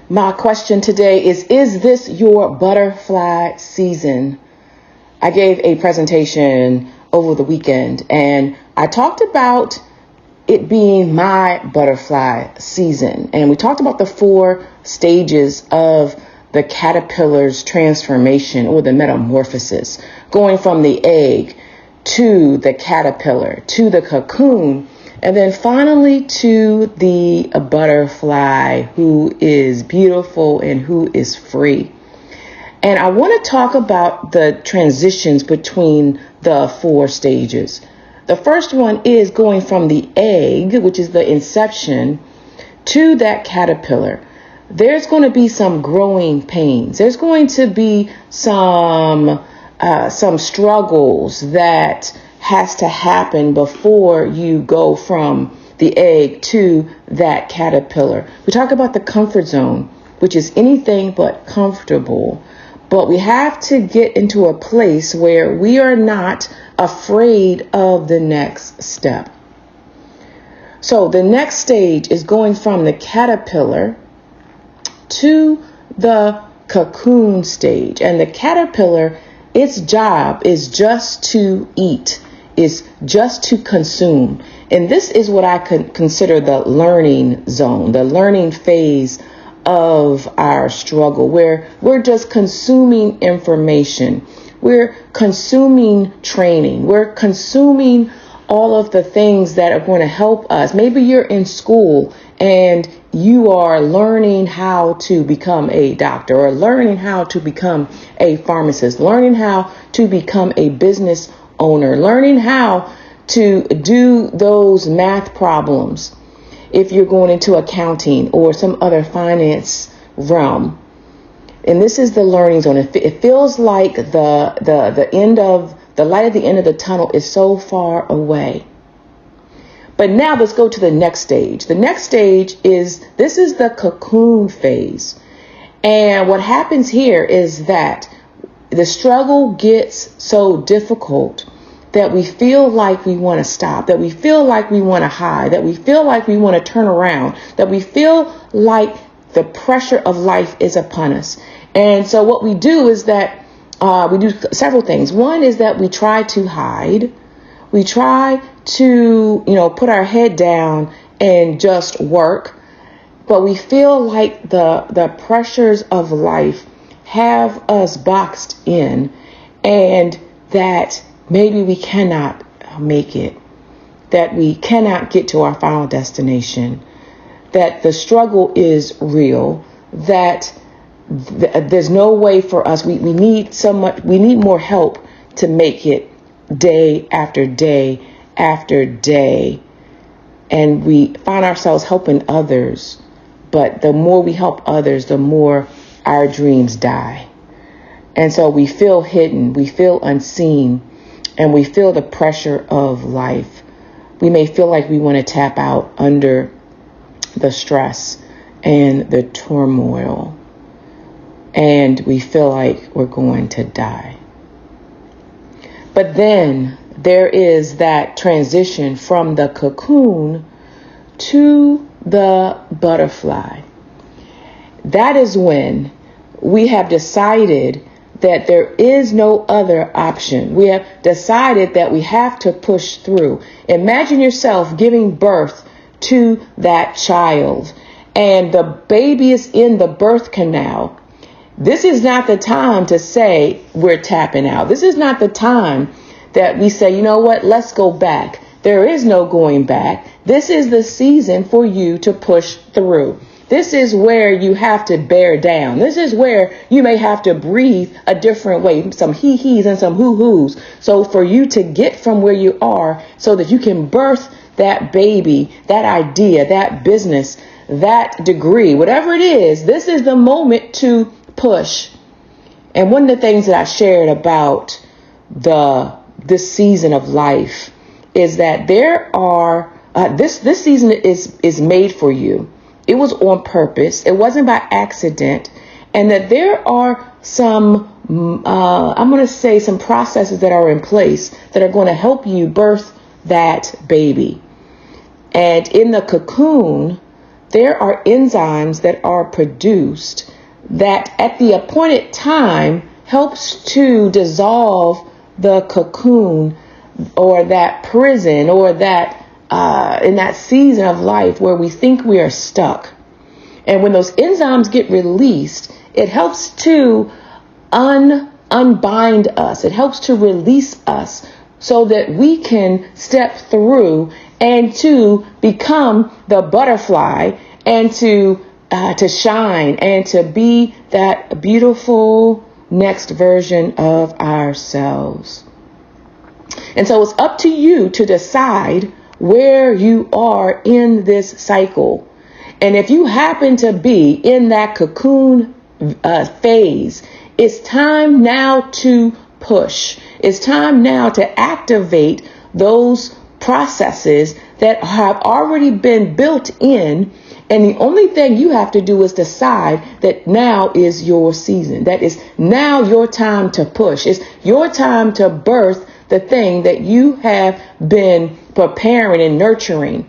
My question today is this your butterfly season? I gave a presentation over the weekend and I talked about it being my butterfly season. And we talked about the 4 stages of the caterpillar's transformation or the metamorphosis, going from the egg to the caterpillar, to the cocoon, and then finally to the butterfly who is beautiful and who is free. And I want to talk about the transitions between the 4 stages. The first one is going from the egg, which is the inception, to that caterpillar. There's going to be some growing pains. There's going to be some struggles that has to happen before you go from the egg to that caterpillar. We talk about the comfort zone, which is anything but comfortable. But we have to get into a place where we are not afraid of the next step. So the next stage is going from the caterpillar to the cocoon stage. And the caterpillar, its job is just to eat, is just to consume. And this is what I could consider the learning zone, the learning phase of our struggle, where we're just consuming information. We're consuming training. We're consuming all of the things that are going to help us. Maybe you're in school and you are learning how to become a doctor, or learning how to become a pharmacist, learning how to become a business owner, learning how to do those math problems. If you're going into accounting or some other finance realm. And this is the learning zone. It feels like the end of the light at the end of the tunnel is so far away. But now let's go to the next stage. The next stage is the cocoon phase. And what happens here is that the struggle gets so difficult that we feel like we want to stop, that we feel like we want to hide, that we feel like we want to turn around, that we feel like the pressure of life is upon us. And so what we do is that we do several things. One is that we try to hide. We try to, put our head down and just work. But we feel like the pressures of life have us boxed in, and that maybe we cannot make it, that we cannot get to our final destination, that the struggle is real, that there's no way for us. We need more help to make it day after day after day. And we find ourselves helping others. But the more we help others, the more our dreams die. And so we feel hidden, we feel unseen, and we feel the pressure of life. We may feel like we want to tap out under the stress and the turmoil, and we feel like we're going to die. But then there is that transition from the cocoon to the butterfly. That is when we have decided that there is no other option. We have decided that we have to push through. Imagine yourself giving birth to that child, and the baby is in the birth canal. This is not the time to say we're tapping out. This is not the time that we say, you know what, let's go back. There is no going back. This is the season for you to push through. This is where you have to bear down. This is where you may have to breathe a different way, some he-he's and some hoo-hoos. So for you to get from where you are so that you can birth that baby, that idea, that business, that degree, whatever it is, this is the moment to push. And one of the things that I shared about this season of life is that there are, this season is made for you. It was on purpose. It wasn't by accident. And that there are some, I'm going to say some processes that are in place that are going to help you birth that baby. And in the cocoon, there are enzymes that are produced that at the appointed time helps to dissolve the cocoon or that prison or that in that season of life where we think we are stuck. And when those enzymes get released, it helps to unbind us. It helps to release us so that we can step through and to become the butterfly and to shine and to be that beautiful next version of ourselves. And so it's up to you to decide where you are in this cycle. And if you happen to be in that cocoon phase, it's time now to push. It's time now to activate those processes that have already been built in. And the only thing you have to do is decide that now is your season. That is now your time to push. It's your time to birth the thing that you have been preparing and nurturing.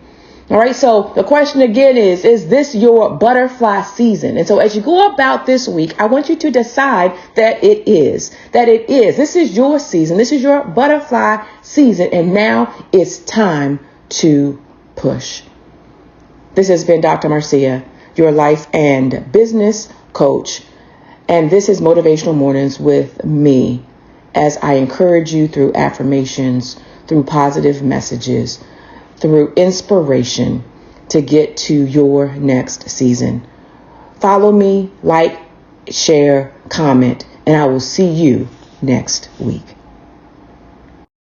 All right. So the question again is this your butterfly season? And so as you go about this week, I want you to decide that it is. This is your season. This is your butterfly season. And now it's time to push. This has been Dr. Marcea, your life and business coach. And this is Motivational Mornings with me, as I encourage you through affirmations, through positive messages, through inspiration to get to your next season. Follow me, like, share, comment, and I will see you next week.